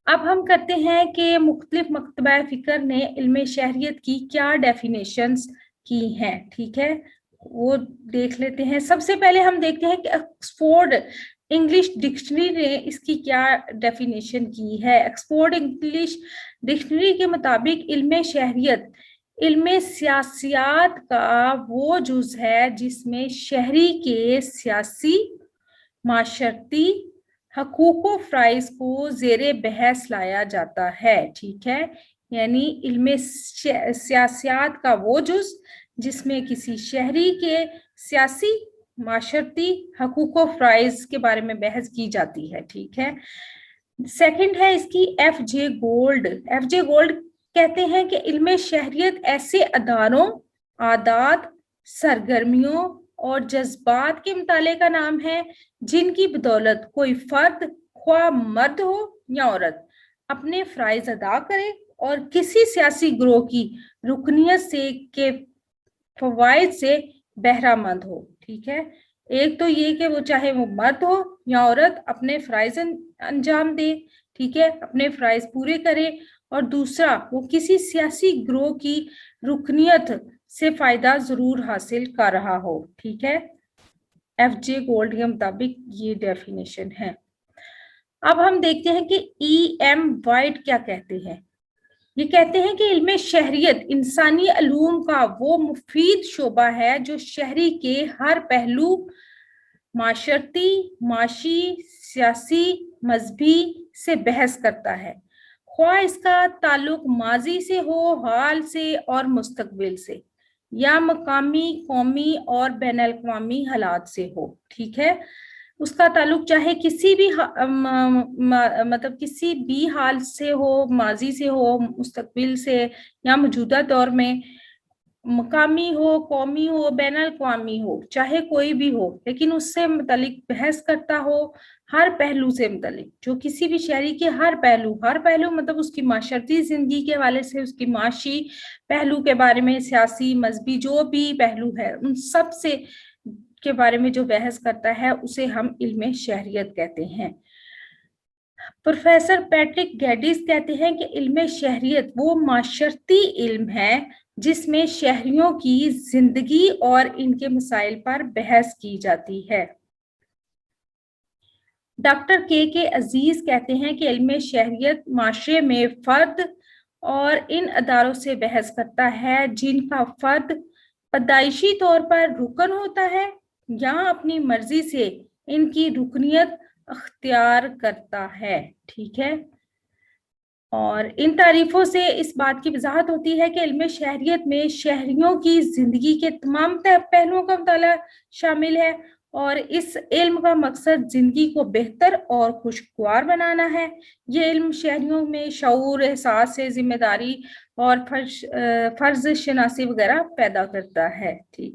अब हम करते हैं कि मुख्तलिफ मकतबा फ़िक्र ने इल्म शहरियत की क्या डेफिनेशंस की हैं, ठीक है, वो देख लेते हैं। सबसे पहले हम देखते हैं कि ऑक्सफोर्ड इंग्लिश डिक्शनरी ने इसकी क्या डेफिनेशन की है। ऑक्सफोर्ड इंग्लिश डिक्शनरी के मुताबिक इल्म शहरियत इल्म सियासियात का वो जुज है जिसमें शहरी के सियासी, माशरती हकूक़ व फ़राइज़ को ज़ेरे बहस लाया जाता है, ठीक है। यानी इल्म सियासियात का वो जुज़ जिसमें किसी शहरी के सियासी, माशरती हकूक़ व फ़राइज़ के बारे में बहस की जाती है, ठीक है। सेकंड है इसकी एफ जे गोल्ड। एफ जे गोल्ड कहते हैं कि इल्म शहरियत ऐसे अदारों, आदात, सरगर्मियों और जज्बात के मुताले का नाम है जिनकी बदौलत कोई फर्द, ख्वाह मर्द हो या औरत, अपने फ़राइज़ अदा करे और किसी सियासी ग्रोह की रुकनियत से के फवाइद से बहरामंद हो, ठीक है। एक तो ये कि वो चाहे वो मर्द हो या औरत अपने फ़राइज़ अंजाम दे, ठीक है, अपने फ़राइज़ पूरे करे, और दूसरा वो किसी सियासी ग्रोह की रुकनियत से फ़ायदा ज़रूर हासिल कर रहा हो, ठीक है। एफ जे गोल्ड के मुताबिक ये डेफिनेशन है। अब हम देखते हैं कि ई एम वाइट क्या कहते हैं। ये कहते हैं कि इल्म शहरियत इंसानी अलूम का वो मुफीद शोबा है जो शहरी के हर पहलू, माशरती, माशी, सियासी, मजहबी से बहस करता है, ख्वाह इसका ताल्लुक माजी से हो, हाल से और मुस्तकबिल से, या मकामी, कौमी और बैन अल-अक़वामी हालात से हो, ठीक है। उसका ताल्लुक चाहे किसी भी मतलब किसी भी हाल से हो, माजी से हो, मुस्तकबिल से, या मौजूदा दौर में, मकामी हो, कौमी हो, बैन अल-अक़वामी हो, चाहे कोई भी हो, लेकिन उससे मुतालिक बहस करता हो, हर पहलू से मुतालिक, जो किसी भी शहरी के हर पहलू मतलब उसकी माशरती जिंदगी के हवाले से, उसकी माशी पहलू के बारे में, सियासी, मजहबी जो भी पहलू है उन सब से के बारे में जो बहस करता है उसे हम इल्म शहरियत कहते हैं। प्रोफेसर पैट्रिक गैडिस कहते हैं कि इल्म शहरियत वो माशरती इल्म है जिसमें शहरियों की जिंदगी और इनके मसाइल पर बहस की जाती है। डॉक्टर के अजीज कहते हैं कि इल्म शहरियत माशरे में फर्द और इन अदारों से बहस करता है जिनका फर्द पैदाइशी तौर पर रुकन होता है या अपनी मर्जी से इनकी रुकनियत अख्तियार करता है, ठीक है। और इन तारीफों से इस बात की वजाहत होती है कि इल्म शहरियत में शहरियों की जिंदगी के तमाम पहलुओं का मुताला शामिल है और इस इल्म का मकसद जिंदगी को बेहतर और खुशगवार बनाना है। ये इल्म शहरियों में शऊर, एहसास से जिम्मेदारी और फर्ज शनासी वगैरह पैदा करता है, ठीक।